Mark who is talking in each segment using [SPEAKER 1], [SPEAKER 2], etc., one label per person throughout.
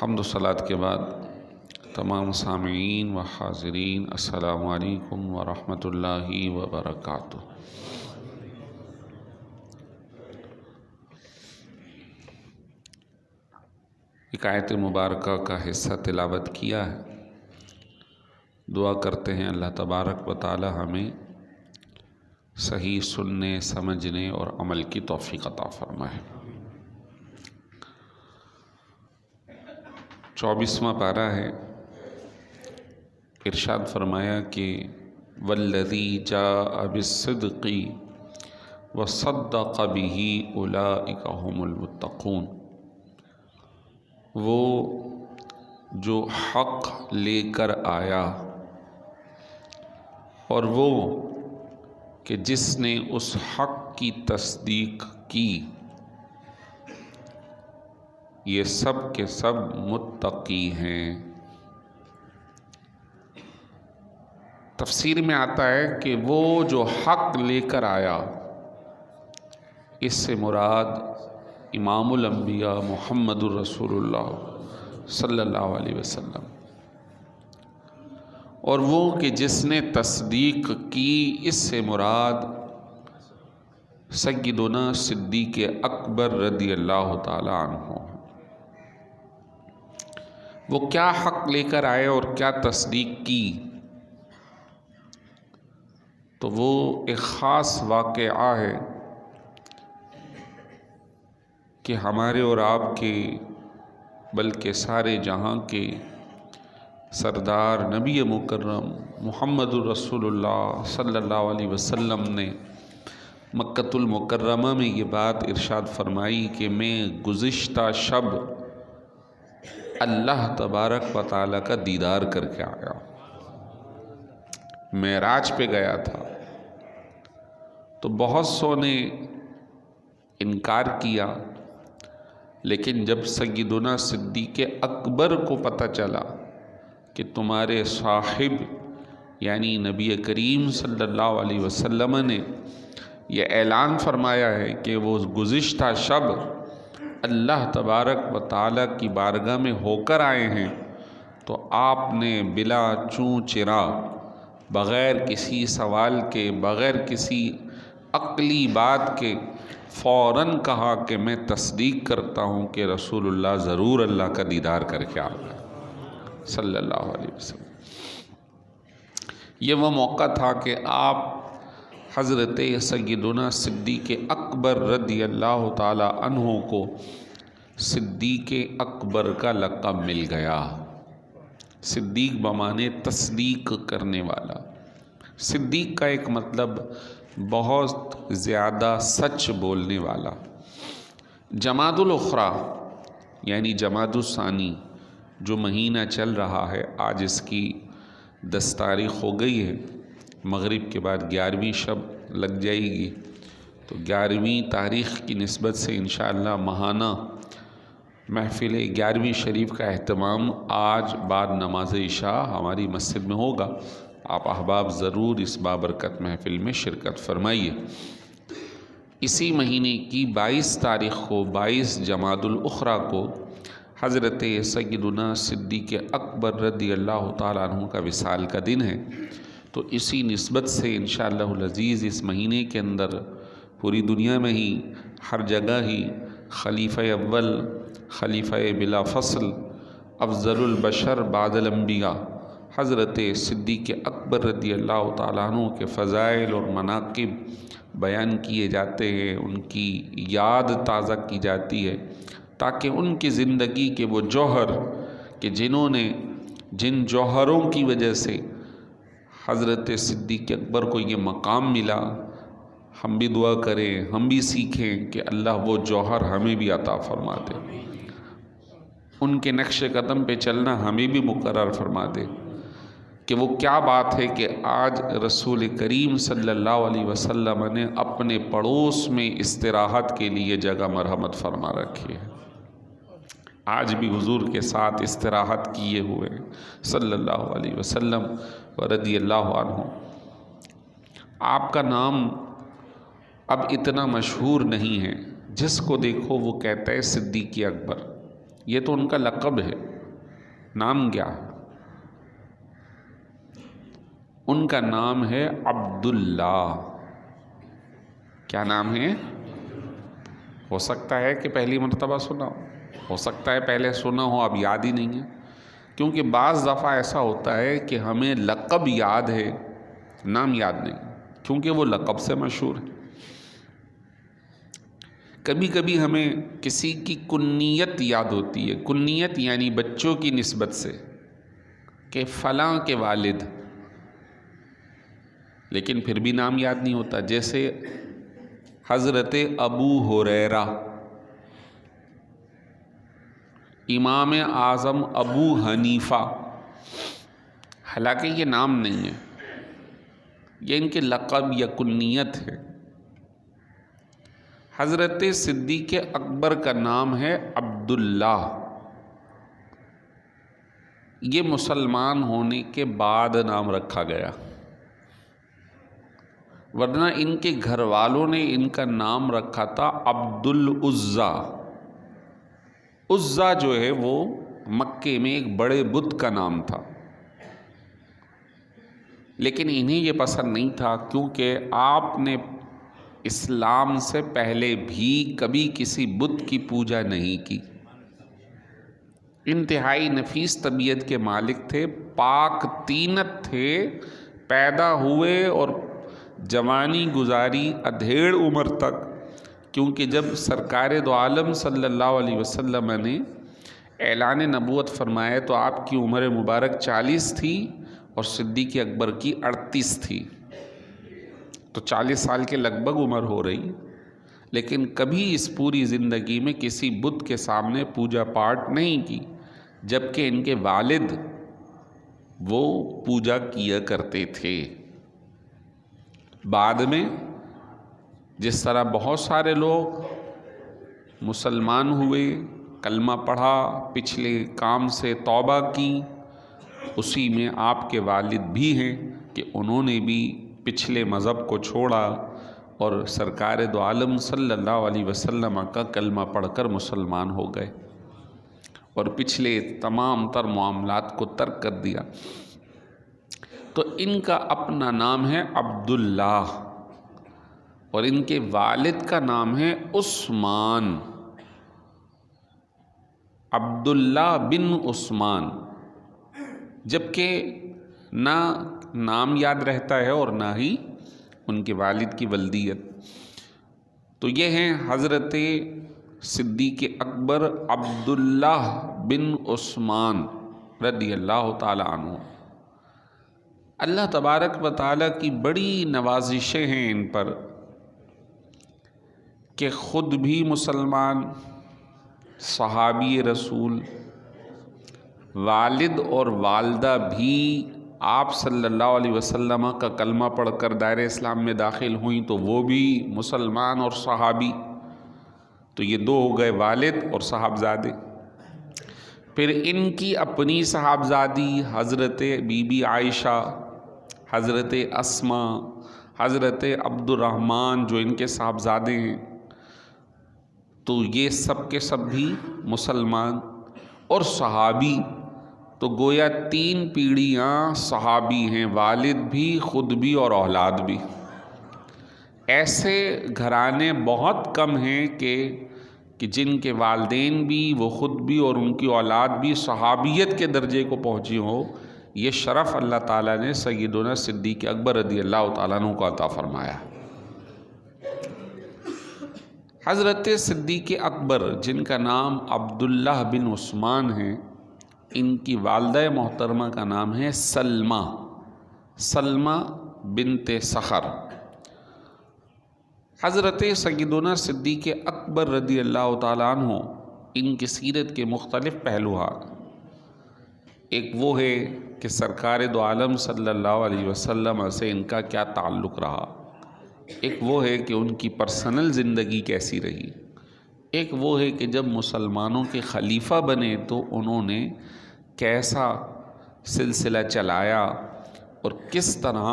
[SPEAKER 1] حمد و صلات کے بعد تمام سامعین و حاضرین السلام علیکم ورحمۃ اللہ وبرکاتہ۔ ایک آیت مبارکہ کا حصہ تلاوت کیا ہے۔ دعا کرتے ہیں اللہ تبارک و تعالی ہمیں صحیح سننے، سمجھنے اور عمل کی توفیق عطا فرمائے۔ 24واں پارہ ہے۔ ارشاد فرمایا کہ والذی جاء بالصدق وصدق به اولئک هم المتقون، وہ جو حق لے کر آیا اور وہ کہ جس نے اس حق کی تصدیق کی، یہ سب کے سب متقی ہیں۔ تفسیر میں آتا ہے کہ وہ جو حق لے کر آیا، اس سے مراد امام الانبیاء محمد الرسول اللہ صلی اللہ علیہ وسلم، اور وہ کہ جس نے تصدیق کی، اس سے مراد سیدنا صدیق اکبر رضی اللہ تعالی عنہ۔ وہ کیا حق لے کر آئے اور کیا تصدیق کی؟ تو وہ ایک خاص واقعہ ہے کہ ہمارے اور آپ کے بلکہ سارے جہاں کے سردار نبی مکرم محمد الرسول اللہ صلی اللہ علیہ وسلم نے مکۃ المکرمہ میں یہ بات ارشاد فرمائی کہ میں گزشتہ شب اللہ تبارک و تعالیٰ کا دیدار کر کے آیا، معراج پہ گیا تھا۔ تو بہت سو نے انکار کیا، لیکن جب سیدنا صدیق اکبر کو پتہ چلا کہ تمہارے صاحب یعنی نبی کریم صلی اللہ علیہ وسلم نے یہ اعلان فرمایا ہے کہ وہ گزشتہ شب اللہ تبارک و تعالیٰ کی بارگاہ میں ہو کر آئے ہیں، تو آپ نے بلا چوں چرا، بغیر کسی سوال کے، بغیر کسی عقلی بات کے فوراً کہا کہ میں تصدیق کرتا ہوں کہ رسول اللہ ضرور اللہ کا دیدار کر کے آ گئے صلی اللہ علیہ وسلم۔ یہ وہ موقع تھا کہ آپ حضرت سیدنا صدیق اکبر رضی اللہ تعالی عنہ کو صدیق اکبر کا لقب مل گیا۔ صدیق بمانے تصدیق کرنے والا۔ صدیق کا ایک مطلب بہت زیادہ سچ بولنے والا۔ جمادی الاخری یعنی جمادی الثانی جو مہینہ چل رہا ہے، آج اس کی 10 تاریخ ہو گئی ہے، مغرب کے بعد 11ویں شب لگ جائے گی، تو 11ویں تاریخ کی نسبت سے انشاءاللہ ماہانہ محفل 11ویں شریف کا اہتمام آج بعد نماز عشاء ہماری مسجد میں ہوگا۔ آپ احباب ضرور اس بابرکت محفل میں شرکت فرمائیے۔ اسی مہینے کی 22 تاریخ کو، 22 جمادی الاخری کو حضرت سیدنا صدیق اکبر رضی اللہ تعالیٰ عنہ کا وصال کا دن ہے۔ تو اسی نسبت سے انشاءاللہ العزیز اس مہینے کے اندر پوری دنیا میں ہی ہر جگہ ہی خلیفہ اول، خلیفہ بلا فصل، افضل البشر بعد الانبیاء حضرت صدیق اکبر رضی اللہ تعالیٰ عنہ کے فضائل اور مناقب بیان کیے جاتے ہیں، ان کی یاد تازہ کی جاتی ہے، تاکہ ان کی زندگی کے وہ جوہر کہ جنہوں نے جن جوہروں کی وجہ سے حضرت صدیق اکبر کو یہ مقام ملا، ہم بھی دعا کریں، ہم بھی سیکھیں کہ اللہ وہ جوہر ہمیں بھی عطا فرما دے، ان کے نقش قدم پہ چلنا ہمیں بھی مقرر فرما دے کہ وہ کیا بات ہے کہ آج رسول کریم صلی اللہ علیہ وسلم نے اپنے پڑوس میں استراحت کے لیے جگہ مرحمت فرما رکھی ہے۔ آج بھی حضور کے ساتھ استراحت کیے ہوئے صلی اللہ علیہ وسلم و رضی اللہ عنہ۔ آپ کا نام اب اتنا مشہور نہیں ہے، جس کو دیکھو وہ کہتا ہے صدیق اکبر، یہ تو ان کا لقب ہے، نام کیا ہے؟ ان کا نام ہے عبداللہ۔ کیا نام ہے؟ ہو سکتا ہے کہ پہلی مرتبہ سنا ہو سکتا ہے پہلے سنا ہو، اب یاد ہی نہیں ہے، کیونکہ بعض دفعہ ایسا ہوتا ہے کہ ہمیں لقب یاد ہے، نام یاد نہیں، کیونکہ وہ لقب سے مشہور ہے۔ کبھی کبھی ہمیں کسی کی کنیت یاد ہوتی ہے، کنیت یعنی بچوں کی نسبت سے، کہ فلاں کے والد، لیکن پھر بھی نام یاد نہیں ہوتا۔ جیسے حضرت ابو ہریرہ، امام اعظم ابو حنیفہ، حالانکہ یہ نام نہیں ہے، یہ ان کے لقب یا کنیت ہے۔ حضرت صدیق اکبر کا نام ہے عبداللہ، یہ مسلمان ہونے کے بعد نام رکھا گیا، ورنہ ان کے گھر والوں نے ان کا نام رکھا تھا عبدالعزیٰ۔ عزیٰ جو ہے وہ مکے میں ایک بڑے بت کا نام تھا، لیکن انہیں یہ پسند نہیں تھا، کیونکہ آپ نے اسلام سے پہلے بھی کبھی کسی بت کی پوجا نہیں کی۔ انتہائی نفیس طبیعت کے مالک تھے، پاک طینت تھے، پیدا ہوئے اور جوانی گزاری ادھیڑ عمر تک، کیونکہ جب سرکار دو عالم صلی اللہ علیہ وسلم نے اعلان نبوت فرمایا تو آپ کی عمر مبارک 40 تھی اور صدیق اکبر کی 38 تھی، تو 40 سال کے لگ بھگ عمر ہو رہی، لیکن کبھی اس پوری زندگی میں کسی بت کے سامنے پوجا پاٹ نہیں کی، جبکہ ان کے والد وہ پوجا کیا کرتے تھے۔ بعد میں جس طرح بہت سارے لوگ مسلمان ہوئے، کلمہ پڑھا، پچھلے کام سے توبہ کی، اسی میں آپ کے والد بھی ہیں کہ انہوں نے بھی پچھلے مذہب کو چھوڑا اور سرکار دو عالم صلی اللہ علیہ وسلم کا کلمہ پڑھ کر مسلمان ہو گئے اور پچھلے تمام تر معاملات کو ترک کر دیا۔ تو ان کا اپنا نام ہے عبداللہ اور ان کے والد کا نام ہے عثمان، عبداللہ بن عثمان، جبکہ نہ نام یاد رہتا ہے اور نہ ہی ان کے والد کی ولدیت۔ تو یہ ہیں حضرت صدیق اکبر عبداللہ بن عثمان رضی اللہ تعالی عنہ۔ اللہ تبارک و تعالیٰ کی بڑی نوازشیں ہیں ان پر کہ خود بھی مسلمان، صحابی رسول، والد اور والدہ بھی آپ صلی اللہ علیہ وسلم کا کلمہ پڑھ کر دائرہ اسلام میں داخل ہوئیں تو وہ بھی مسلمان اور صحابی، تو یہ دو ہو گئے، والد اور صاحبزادے۔ پھر ان کی اپنی صاحبزادی حضرت بی بی عائشہ، حضرت اسما، حضرت عبد الرحمن جو ان کے صاحبزادے ہیں، تو یہ سب کے سب بھی مسلمان اور صحابی، تو گویا 3 پیڑھیاں صحابی ہیں، والد بھی، خود بھی اور اولاد بھی۔ ایسے گھرانے بہت کم ہیں کہ جن کے والدین بھی، وہ خود بھی اور ان کی اولاد بھی صحابیت کے درجے کو پہنچی ہو۔ یہ شرف اللہ تعالیٰ نے سیدنا صدیق اکبر رضی اللہ تعالیٰ عنہ کو عطا فرمایا۔ حضرت صدیق اکبر جن کا نام عبداللہ بن عثمان ہے، ان کی والدہ محترمہ کا نام ہے سلمہ، سلمہ بنت صخر۔ حضرت سیدنا صدیق اکبر رضی اللہ تعالیٰ عنہ، ان کی سیرت کے مختلف پہلو ہیں۔ ایک وہ ہے کہ سرکار دو عالم صلی اللہ علیہ وسلم سے ان کا کیا تعلق رہا، ایک وہ ہے کہ ان کی پرسنل زندگی کیسی رہی، ایک وہ ہے کہ جب مسلمانوں کے خلیفہ بنے تو انہوں نے کیسا سلسلہ چلایا اور کس طرح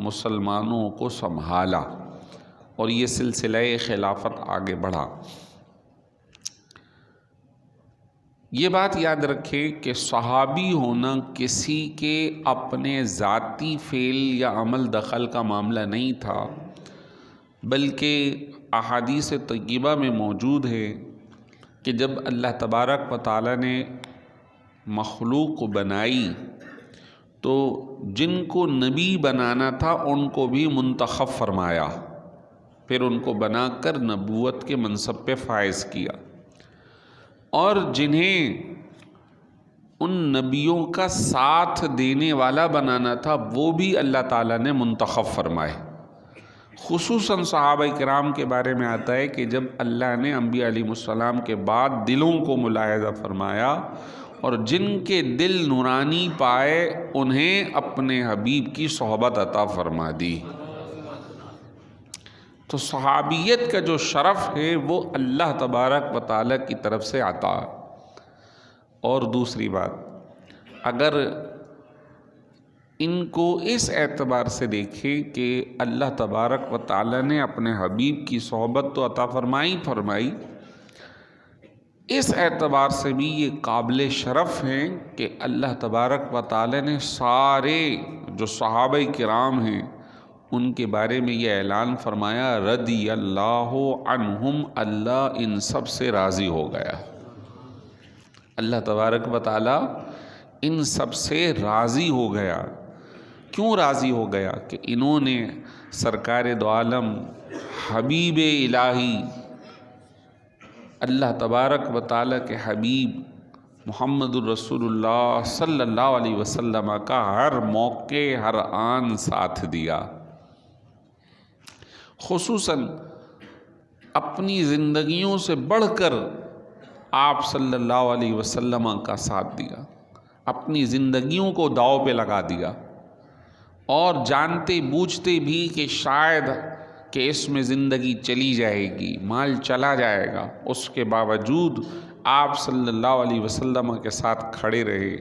[SPEAKER 1] مسلمانوں کو سنبھالا اور یہ سلسلہ خلافت آگے بڑھا۔ یہ بات یاد رکھیں کہ صحابی ہونا کسی کے اپنے ذاتی فعل یا عمل دخل کا معاملہ نہیں تھا، بلکہ احادیث طیبہ میں موجود ہے کہ جب اللہ تبارک و تعالیٰ نے مخلوق کو بنائی تو جن کو نبی بنانا تھا ان کو بھی منتخب فرمایا، پھر ان کو بنا کر نبوت کے منصب پہ فائز کیا، اور جنہیں ان نبیوں کا ساتھ دینے والا بنانا تھا وہ بھی اللہ تعالیٰ نے منتخب فرمائے۔ خصوصاً صحابہ کرام کے بارے میں آتا ہے کہ جب اللہ نے انبیاء علیہ السلام کے بعد دلوں کو ملاحظہ فرمایا اور جن کے دل نورانی پائے انہیں اپنے حبیب کی صحبت عطا فرما دی۔ تو صحابیت کا جو شرف ہے وہ اللہ تبارک و تعالیٰ کی طرف سے عطا۔ اور دوسری بات، اگر ان کو اس اعتبار سے دیکھیں کہ اللہ تبارک و تعالیٰ نے اپنے حبیب کی صحبت تو عطا فرمائی، اس اعتبار سے بھی یہ قابل شرف ہیں کہ اللہ تبارک و تعالیٰ نے سارے جو صحابہ کرام ہیں ان کے بارے میں یہ اعلان فرمایا رضی اللہ عنہم، اللہ ان سب سے راضی ہو گیا۔ اللہ تبارک و تعالیٰ ان سب سے راضی ہو گیا۔ کیوں راضی ہو گیا؟ کہ انہوں نے سرکار دو عالم حبیب الہی اللہ تبارک و تعالیٰ کے حبیب محمد الرسول اللہ صلی اللہ علیہ وسلم کا ہر موقع ہر آن ساتھ دیا، خصوصاً اپنی زندگیوں سے بڑھ کر آپ صلی اللہ علیہ وسلم کا ساتھ دیا، اپنی زندگیوں کو داؤ پہ لگا دیا، اور جانتے بوجھتے بھی کہ شاید کہ اس میں زندگی چلی جائے گی، مال چلا جائے گا، اس کے باوجود آپ صلی اللہ علیہ وسلم کے ساتھ کھڑے رہے،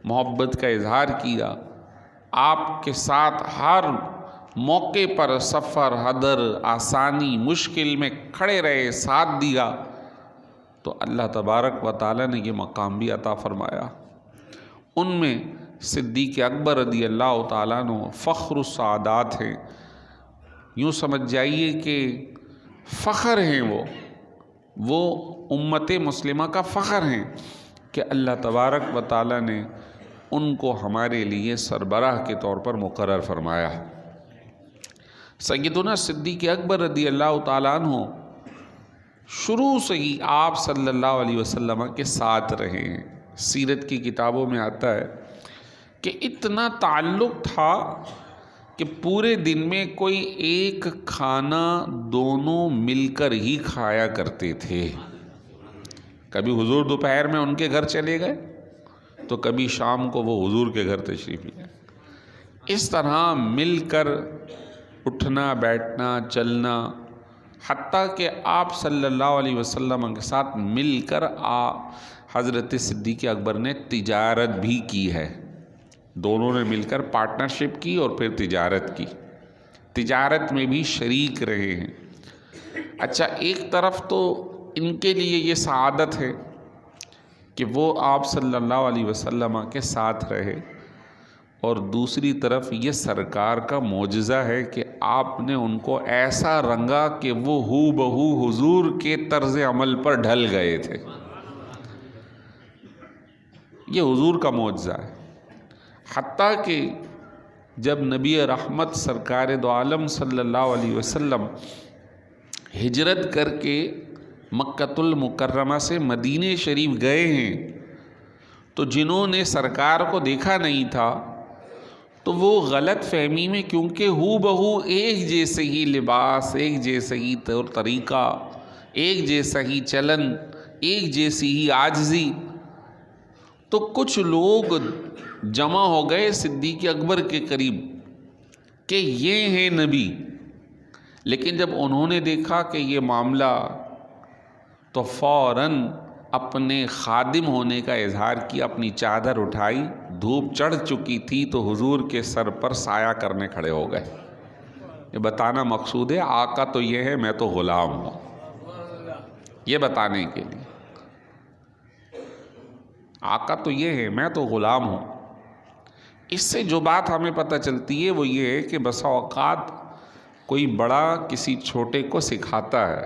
[SPEAKER 1] محبت کا اظہار کیا، آپ کے ساتھ ہر موقع پر سفر، حضر، آسانی، مشکل میں کھڑے رہے، ساتھ دیا، تو اللہ تبارک و تعالیٰ نے یہ مقام بھی عطا فرمایا۔ ان میں صدیق اکبر رضی اللہ تعالیٰ عنہ فخر السعادات ہیں، یوں سمجھ جائیے کہ فخر ہیں، وہ امت مسلمہ کا فخر ہیں کہ اللہ تبارک و تعالیٰ نے ان کو ہمارے لیے سربراہ کے طور پر مقرر فرمایا۔ سیدنا صدیق اکبر رضی اللہ تعالیٰ عنہ شروع سے ہی آپ صلی اللہ علیہ وسلم کے ساتھ رہے ہیں۔ سیرت کی کتابوں میں آتا ہے کہ اتنا تعلق تھا کہ پورے دن میں کوئی ایک کھانا دونوں مل کر ہی کھایا کرتے تھے۔ کبھی حضور دوپہر میں ان کے گھر چلے گئے تو کبھی شام کو وہ حضور کے گھر تشریف لے گئے۔ اس طرح مل کر اٹھنا، بیٹھنا، چلنا، حتیٰ کہ آپ صلی اللہ علیہ وسلم کے ساتھ مل کر حضرت صدیق اکبر نے تجارت بھی کی ہے۔ دونوں نے مل کر پارٹنرشپ کی اور پھر تجارت کی، تجارت میں بھی شریک رہے ہیں۔ اچھا، ایک طرف تو ان کے لیے یہ سعادت ہے کہ وہ آپ صلی اللہ علیہ وسلم کے ساتھ رہے، اور دوسری طرف یہ سرکار کا معجزہ ہے کہ آپ نے ان کو ایسا رنگا کہ وہ ہو بہو حضور کے طرز عمل پر ڈھل گئے تھے۔ یہ حضور کا معجزہ ہے۔ حتیٰ کہ جب نبی رحمت سرکار دو عالم صلی اللہ علیہ وسلم ہجرت کر کے مکۃ المکرمہ سے مدینہ شریف گئے ہیں تو جنہوں نے سرکار کو دیکھا نہیں تھا تو وہ غلط فہمی میں، کیونکہ ہو بہو ایک جیسے ہی لباس، ایک جیسے ہی طور طریقہ، ایک جیسا ہی چلن، ایک جیسی ہی عاجزی، تو کچھ لوگ جمع ہو گئے صدیق اکبر کے قریب کہ یہ ہیں نبی۔ لیکن جب انہوں نے دیکھا کہ یہ معاملہ، تو فوراً اپنے خادم ہونے کا اظہار کیا، اپنی چادر اٹھائی، دھوپ چڑھ چکی تھی تو حضور کے سر پر سایہ کرنے کھڑے ہو گئے۔ یہ بتانا مقصود ہے آقا تو یہ ہے، میں تو غلام ہوں، یہ بتانے کے لیے۔ آقا تو یہ ہے، میں تو غلام ہوں۔ اس سے جو بات ہمیں پتہ چلتی ہے وہ یہ ہے کہ بسا اوقات کوئی بڑا کسی چھوٹے کو سکھاتا ہے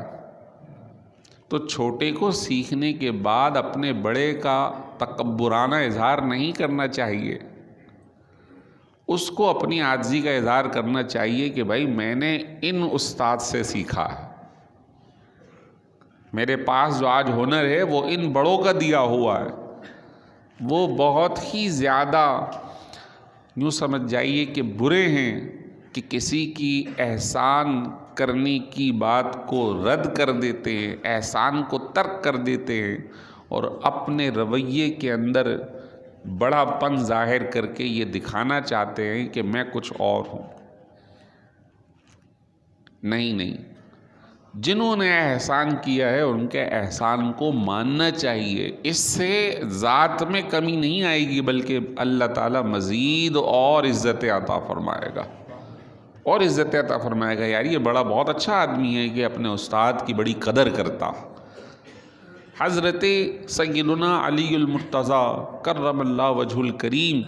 [SPEAKER 1] تو چھوٹے کو سیکھنے کے بعد اپنے بڑے کا تکبرانہ اظہار نہیں کرنا چاہیے، اس کو اپنی عاجزی کا اظہار کرنا چاہیے کہ بھائی میں نے ان استاد سے سیکھا ہے، میرے پاس جو آج ہنر ہے وہ ان بڑوں کا دیا ہوا ہے۔ وہ بہت ہی زیادہ یوں سمجھ جائیے کہ برے ہیں کہ کسی کی احسان کرنے کی بات کو رد کر دیتے ہیں، احسان کو ترک کر دیتے ہیں اور اپنے رویے کے اندر بڑا پن ظاہر کر کے یہ دکھانا چاہتے ہیں کہ میں کچھ اور ہوں۔ نہیں، جنہوں نے احسان کیا ہے ان کے احسان کو ماننا چاہیے، اس سے ذات میں کمی نہیں آئے گی بلکہ اللہ تعالیٰ مزید اور عزت عطا فرمائے گا، اور عزت عطا فرمائے گا۔ یار یہ بڑا بہت اچھا آدمی ہے کہ اپنے استاد کی بڑی قدر کرتا۔ حضرت سیدنا علی المرتضیٰ کرم اللہ وجہ الکریم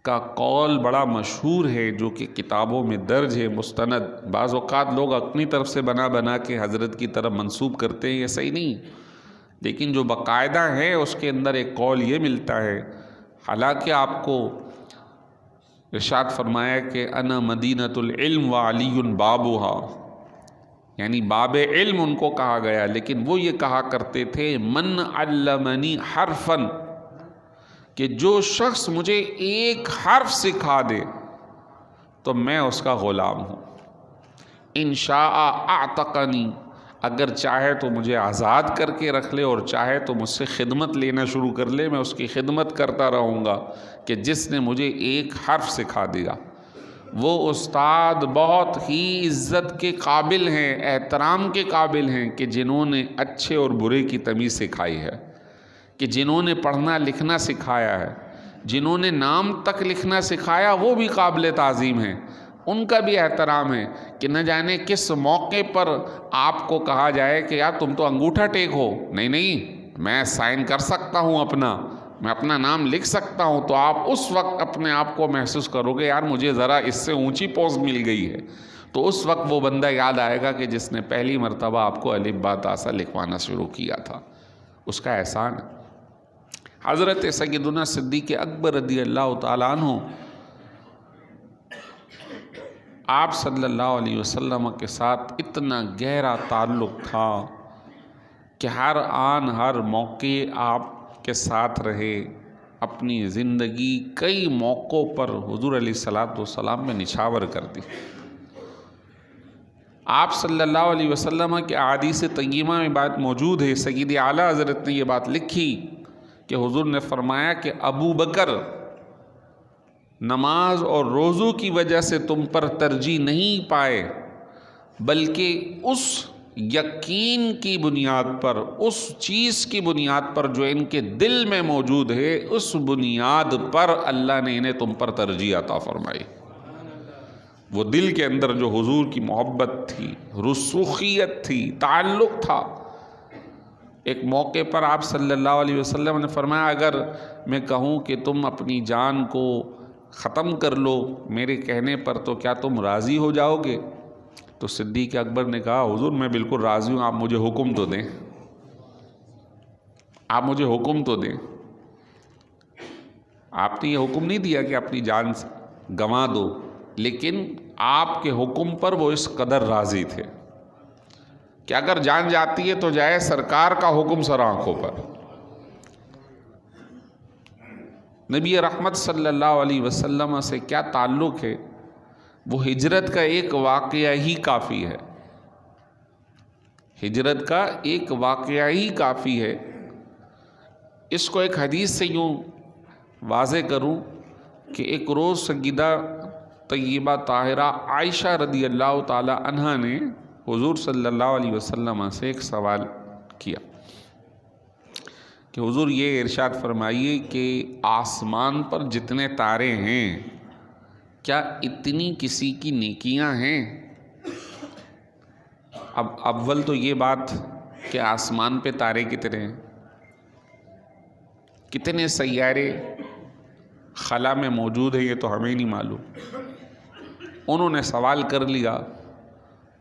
[SPEAKER 1] کا قول بڑا مشہور ہے، جو کہ کتابوں میں درج ہے مستند۔ بعض اوقات لوگ اپنی طرف سے بنا کے حضرت کی طرف منسوب کرتے ہیں، یہ صحیح نہیں، لیکن جو باقاعدہ ہے اس کے اندر ایک قول یہ ملتا ہے۔ حالانکہ آپ کو ارشاد فرمایا کہ انا مدینۃ العلم وعلی بابھا، یعنی باب علم ان کو کہا گیا، لیکن وہ یہ کہا کرتے تھے من علمنی حرفا، کہ جو شخص مجھے ایک حرف سکھا دے تو میں اس کا غلام ہوں۔ ان شاء اعتقنی، اگر چاہے تو مجھے آزاد کر کے رکھ لے اور چاہے تو مجھ سے خدمت لینا شروع کر لے، میں اس کی خدمت کرتا رہوں گا کہ جس نے مجھے ایک حرف سکھا دیا۔ وہ استاد بہت ہی عزت کے قابل ہیں، احترام کے قابل ہیں کہ جنہوں نے اچھے اور برے کی تمیز سکھائی ہے، کہ جنہوں نے پڑھنا لکھنا سکھایا ہے، جنہوں نے نام تک لکھنا سکھایا، وہ بھی قابل تعظیم ہیں، ان کا بھی احترام ہے کہ نہ جانے کس موقع پر آپ کو کہا جائے کہ یار تم تو انگوٹھا ٹیک ہو۔ نہیں، میں سائن کر سکتا ہوں، میں اپنا نام لکھ سکتا ہوں، تو آپ اس وقت اپنے آپ کو محسوس کرو گے یار مجھے ذرا اس سے اونچی پوسٹ مل گئی ہے، تو اس وقت وہ بندہ یاد آئے گا کہ جس نے پہلی مرتبہ آپ کو الف با تا سا لکھوانا شروع کیا تھا، اس کا احسان ہے۔ حضرت سیدنا صدیق اکبر رضی اللہ تعالیٰ عنہ، آپ صلی اللہ علیہ وسلم کے ساتھ اتنا گہرا تعلق تھا کہ ہر آن ہر موقع آپ کے ساتھ رہے، اپنی زندگی کئی موقعوں پر حضور علیہ الصلوۃ والسلام میں نچھاور کر دی۔ آپ صلی اللہ علیہ وسلم کے احادیث طیبہ میں بات موجود ہے، سید اعلیٰ حضرت نے یہ بات لکھی کہ حضور نے فرمایا کہ ابو بکر نماز اور روزوں کی وجہ سے تم پر ترجیح نہیں پائے، بلکہ اس یقین کی بنیاد پر، اس چیز کی بنیاد پر جو ان کے دل میں موجود ہے، اس بنیاد پر اللہ نے انہیں تم پر ترجیح عطا فرمائی۔ وہ دل کے اندر جو حضور کی محبت تھی، رسوخیت تھی، تعلق تھا۔ ایک موقع پر آپ صلی اللہ علیہ وسلم نے فرمایا اگر میں کہوں کہ تم اپنی جان کو ختم کر لو میرے کہنے پر تو کیا تم راضی ہو جاؤ گے؟ تو صدیق اکبر نے کہا حضور میں بالکل راضی ہوں، آپ مجھے حکم تو دیں، آپ مجھے حکم تو دیں۔ آپ نے یہ حکم نہیں دیا کہ اپنی جان گنوا دو، لیکن آپ کے حکم پر وہ اس قدر راضی تھے کہ اگر جان جاتی ہے تو جائے، سرکار کا حکم سر آنکھوں پر۔ نبی رحمت صلی اللہ علیہ وسلم سے کیا تعلق ہے، وہ ہجرت کا ایک واقعہ ہی کافی ہے، ہجرت کا ایک واقعہ ہی کافی ہے۔ اس کو ایک حدیث سے یوں واضح کروں کہ ایک روز سیدہ طیبہ طاہرہ عائشہ رضی اللہ تعالی عنہا نے حضور صلی اللہ علیہ وسلم سے ایک سوال کیا کہ حضور یہ ارشاد فرمائیے کہ آسمان پر جتنے تارے ہیں کیا اتنی کسی کی نیکیاں ہیں؟ اب اول تو یہ بات کہ آسمان پہ تارے کتنے ہیں، کتنے سیارے خلا میں موجود ہیں یہ تو ہمیں نہیں معلوم. انہوں نے سوال کر لیا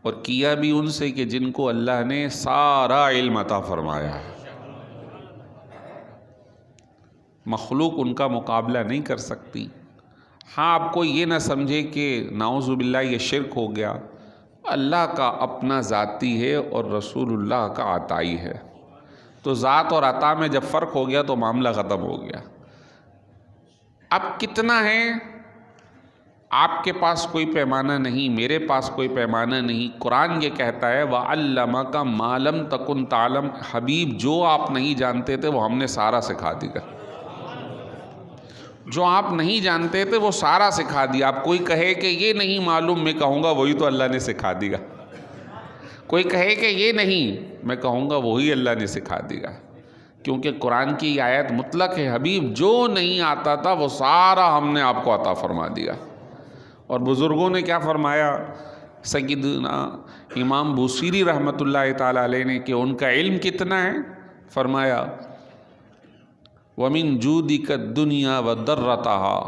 [SPEAKER 1] اور کیا بھی ان سے کہ جن کو اللہ نے سارا علم عطا فرمایا. مخلوق ان کا مقابلہ نہیں کر سکتی. ہاں آپ کو یہ نہ سمجھے کہ نعوذ باللہ یہ شرک ہو گیا. اللہ کا اپنا ذاتی ہے اور رسول اللہ کا عطائی ہے. تو ذات اور عطا میں جب فرق ہو گیا تو معاملہ ختم ہو گیا. اب کتنا ہے آپ کے پاس کوئی پیمانہ نہیں، میرے پاس کوئی پیمانہ نہیں. قرآن یہ کہتا ہے وَعَلَّمَكَ مَا لَمْ تَكُنْ تَعْلَمْ. حبیب جو آپ نہیں جانتے تھے وہ ہم نے سارا سکھا دیا. جو آپ نہیں جانتے تھے وہ سارا سکھا دیا. آپ کوئی کہے کہ یہ نہیں معلوم، میں کہوں گا وہی تو اللہ نے سکھا دیا. کوئی کہے کہ یہ نہیں، میں کہوں گا وہی اللہ نے سکھا دیا. کیونکہ قرآن کی آیت مطلق ہے. حبیب جو نہیں آتا تھا وہ سارا ہم نے آپ کو عطا فرما دیا. اور بزرگوں نے کیا فرمایا، سیدنا امام بوصیری رحمۃ اللہ تعالیٰ علیہ نے، کہ ان کا علم کتنا ہے. فرمایا وَمِن جُودِكَ الدُّنْيَا وَضَرَّتَهَا.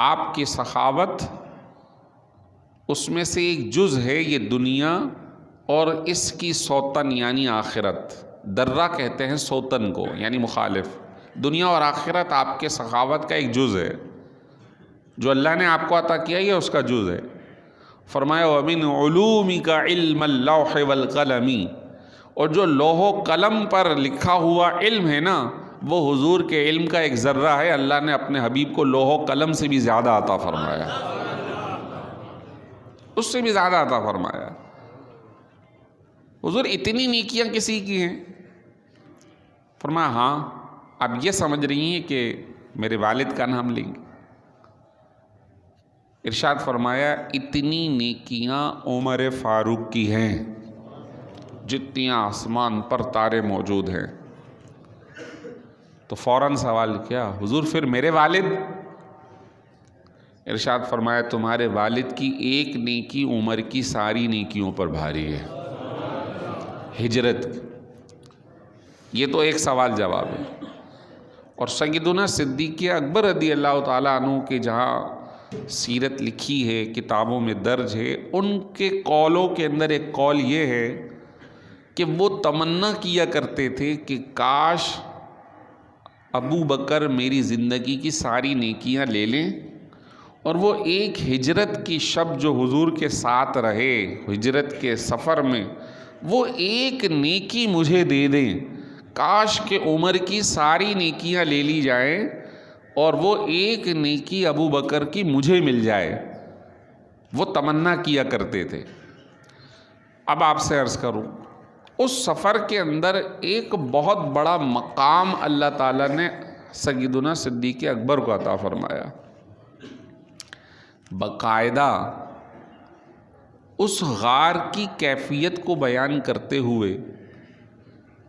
[SPEAKER 1] آپ کی سخاوت اس میں سے ایک جز ہے یہ دنیا اور اس کی سوتن یعنی آخرت. درہ کہتے ہیں سوتن کو یعنی مخالف. دنیا اور آخرت آپ کے سخاوت کا ایک جز ہے. جو اللہ نے آپ کو عطا کیا یہ اس کا جز ہے. فرمایا وَمِنْ عُلُومِكَ عِلْمَ اللَّوْحِ وَالْقَلَمِ. اور جو لوح و قلم پر لکھا ہوا علم ہے نا، وہ حضور کے علم کا ایک ذرہ ہے. اللہ نے اپنے حبیب کو لوح و قلم سے بھی زیادہ عطا فرمایا، اس سے بھی زیادہ عطا فرمایا. حضور اتنی نیکیاں کسی کی ہیں؟ فرمایا ہاں. اب یہ سمجھ رہی ہیں کہ میرے والد کا نام لیں گے. ارشاد فرمایا اتنی نیکیاں عمر فاروق کی ہیں جتنی آسمان پر تارے موجود ہیں. تو فوراً سوال کیا حضور پھر میرے والد؟ ارشاد فرمایا تمہارے والد کی ایک نیکی عمر کی ساری نیکیوں پر بھاری ہے. ہجرت. یہ تو ایک سوال جواب ہے. اور سیدنا صدیق اکبر رضی اللہ تعالیٰ عنہ کے جہاں سیرت لکھی ہے، کتابوں میں درج ہے، ان کے قولوں کے اندر ایک قول یہ ہے کہ وہ تمنا کیا کرتے تھے کہ کاش ابو بکر میری زندگی کی ساری نیکیاں لے لیں اور وہ ایک ہجرت کی شب جو حضور کے ساتھ رہے ہجرت کے سفر میں، وہ ایک نیکی مجھے دے دیں. کاش کہ عمر کی ساری نیکیاں لے لی جائیں اور وہ ایک نیکی ابو بکر کی مجھے مل جائے. وہ تمنا کیا کرتے تھے. اب آپ سے عرض کروں، اس سفر کے اندر ایک بہت بڑا مقام اللہ تعالیٰ نے سیدنا صدیق اکبر کو عطا فرمایا. باقاعدہ اس غار کی کیفیت کو بیان کرتے ہوئے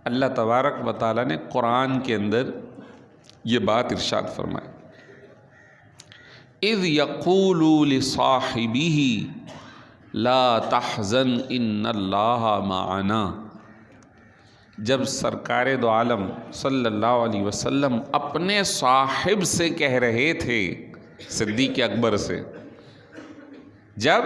[SPEAKER 1] اللہ تبارک و تعالیٰ نے قرآن کے اندر یہ بات ارشاد فرمائی اذ یقول لصاحبہ لا تحزن ان اللہ معنا. جب سرکار دو عالم صلی اللہ علیہ وسلم اپنے صاحب سے کہہ رہے تھے، صدیق اکبر سے، جب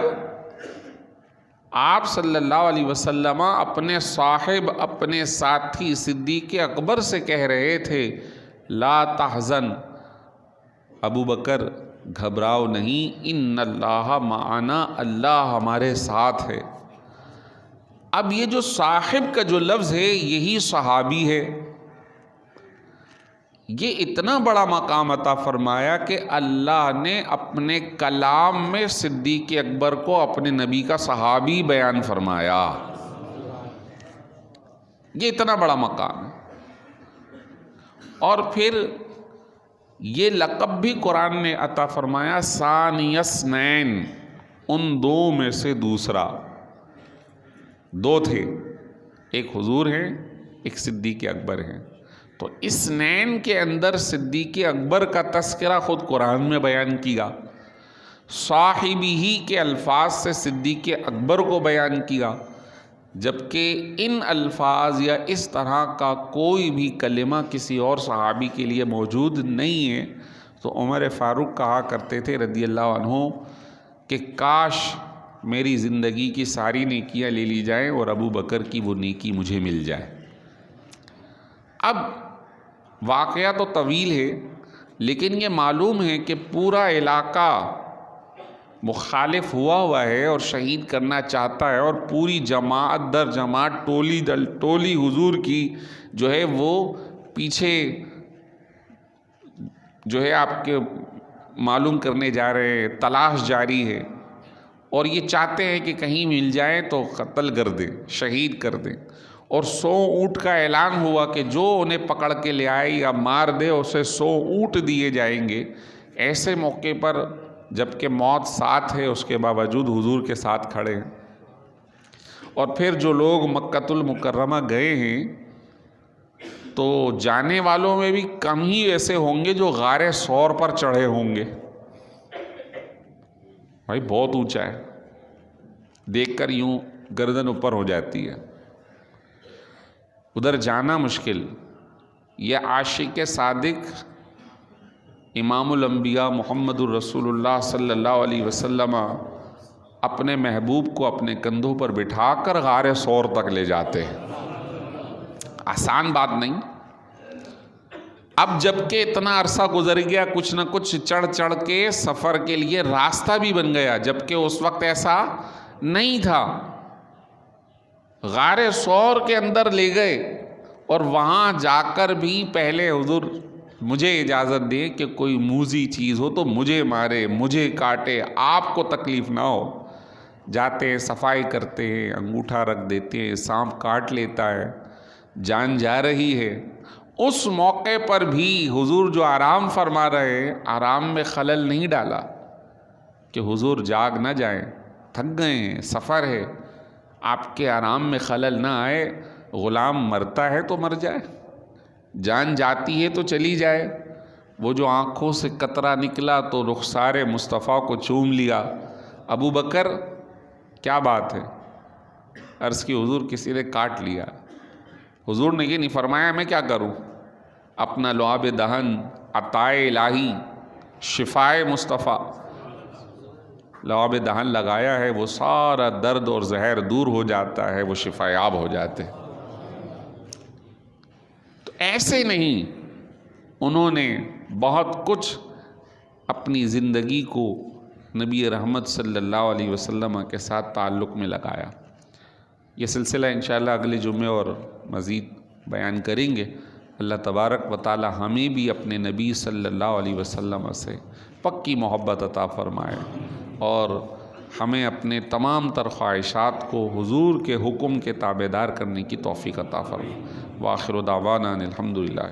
[SPEAKER 1] آپ صلی اللہ علیہ وسلم اپنے صاحب اپنے ساتھی صدیق اکبر سے کہہ رہے تھے لا تحزن، ابو بکر گھبراؤ نہیں، ان اللہ معنا، اللہ ہمارے ساتھ ہے. اب یہ جو صاحب کا جو لفظ ہے یہی صحابی ہے. یہ اتنا بڑا مقام عطا فرمایا کہ اللہ نے اپنے کلام میں صدیق اکبر کو اپنے نبی کا صحابی بیان فرمایا. یہ اتنا بڑا مقام ہے. اور پھر یہ لقب بھی قرآن نے عطا فرمایا ثانی اثنین، ان دو میں سے دوسرا. دو تھے، ایک حضور ہیں ایک صدیق اکبر ہیں. تو اثنین کے اندر صدیق اکبر کا تذکرہ خود قرآن میں بیان کیا، صاحبہ کے الفاظ سے صدیق اکبر کو بیان کیا. جبکہ ان الفاظ یا اس طرح کا کوئی بھی کلمہ کسی اور صحابی کے لیے موجود نہیں ہے۔ تو عمر فاروق کہا کرتے تھے رضی اللہ عنہ کہ کاش میری زندگی کی ساری نیکیاں لے لی جائیں اور ابو بکر کی وہ نیکی مجھے مل جائے۔ اب واقعہ تو طویل ہے، لیکن یہ معلوم ہے کہ پورا علاقہ مخالف ہوا ہے اور شہید کرنا چاہتا ہے، اور پوری جماعت در جماعت ٹولی در ٹولی حضور کی جو ہے وہ پیچھے جو ہے آپ کے معلوم کرنے جا رہے ہیں، تلاش جاری ہے، اور یہ چاہتے ہیں کہ کہیں مل جائے تو قتل کر دیں، شہید کر دیں۔ اور 100 اونٹ کا اعلان ہوا کہ جو انہیں پکڑ کے لے آئے یا مار دے اسے 100 اونٹ دیے جائیں گے۔ ایسے موقع پر جبکہ موت ساتھ ہے، اس کے باوجود حضور کے ساتھ کھڑے ہیں۔ اور پھر جو لوگ مکۃ المکرمہ گئے ہیں تو جانے والوں میں بھی کم ہی ایسے ہوں گے جو غار ثور پر چڑھے ہوں گے۔ بھائی بہت اونچا ہے، دیکھ کر یوں گردن اوپر ہو جاتی ہے، ادھر جانا مشکل۔ یہ عاشق صادق امام الانبیاء محمد الرسول اللہ صلی اللہ علیہ وسلم اپنے محبوب کو اپنے کندھوں پر بٹھا کر غار ثور تک لے جاتے ہیں، آسان بات نہیں۔ اب جب کہ اتنا عرصہ گزر گیا، کچھ نہ کچھ چڑھ چڑھ کے سفر کے لیے راستہ بھی بن گیا، جبکہ اس وقت ایسا نہیں تھا۔ غار ثور کے اندر لے گئے اور وہاں جا کر بھی پہلے حضور مجھے اجازت دے کہ کوئی موذی چیز ہو تو مجھے مارے، مجھے کاٹے، آپ کو تکلیف نہ ہو۔ جاتے ہیں، صفائی کرتے ہیں، انگوٹھا رکھ دیتے ہیں، سانپ کاٹ لیتا ہے، جان جا رہی ہے۔ اس موقع پر بھی حضور جو آرام فرما رہے ہیں، آرام میں خلل نہیں ڈالا کہ حضور جاگ نہ جائیں، تھک گئے ہیں، سفر ہے، آپ کے آرام میں خلل نہ آئے۔ غلام مرتا ہے تو مر جائے، جان جاتی ہے تو چلی جائے۔ وہ جو آنکھوں سے قطرہ نکلا تو رخسار مصطفیٰ کو چوم لیا۔ ابو بکر کیا بات ہے، عرض کی حضور کسی نے کاٹ لیا۔ حضور نے یہ نہیں فرمایا میں کیا کروں، اپنا لعاب دہن، عطائے الہی، شفائے مصطفیٰ، لعاب دہن لگایا ہے، وہ سارا درد اور زہر دور ہو جاتا ہے، وہ شفا یاب ہو جاتے ہیں۔ تو ایسے نہیں، انہوں نے بہت کچھ اپنی زندگی کو نبی رحمت صلی اللہ علیہ وسلم کے ساتھ تعلق میں لگایا۔ یہ سلسلہ انشاءاللہ اگلے جمعے اور مزید بیان کریں گے۔ اللہ تبارک و تعالی ہمیں بھی اپنے نبی صلی اللہ علیہ وسلم سے پکی محبت عطا فرمائے، اور ہمیں اپنے تمام تر خواہشات کو حضور کے حکم کے تابع دار کرنے کی توفیق عطا فرمائے۔ وآخر دعوانا الحمدللہ۔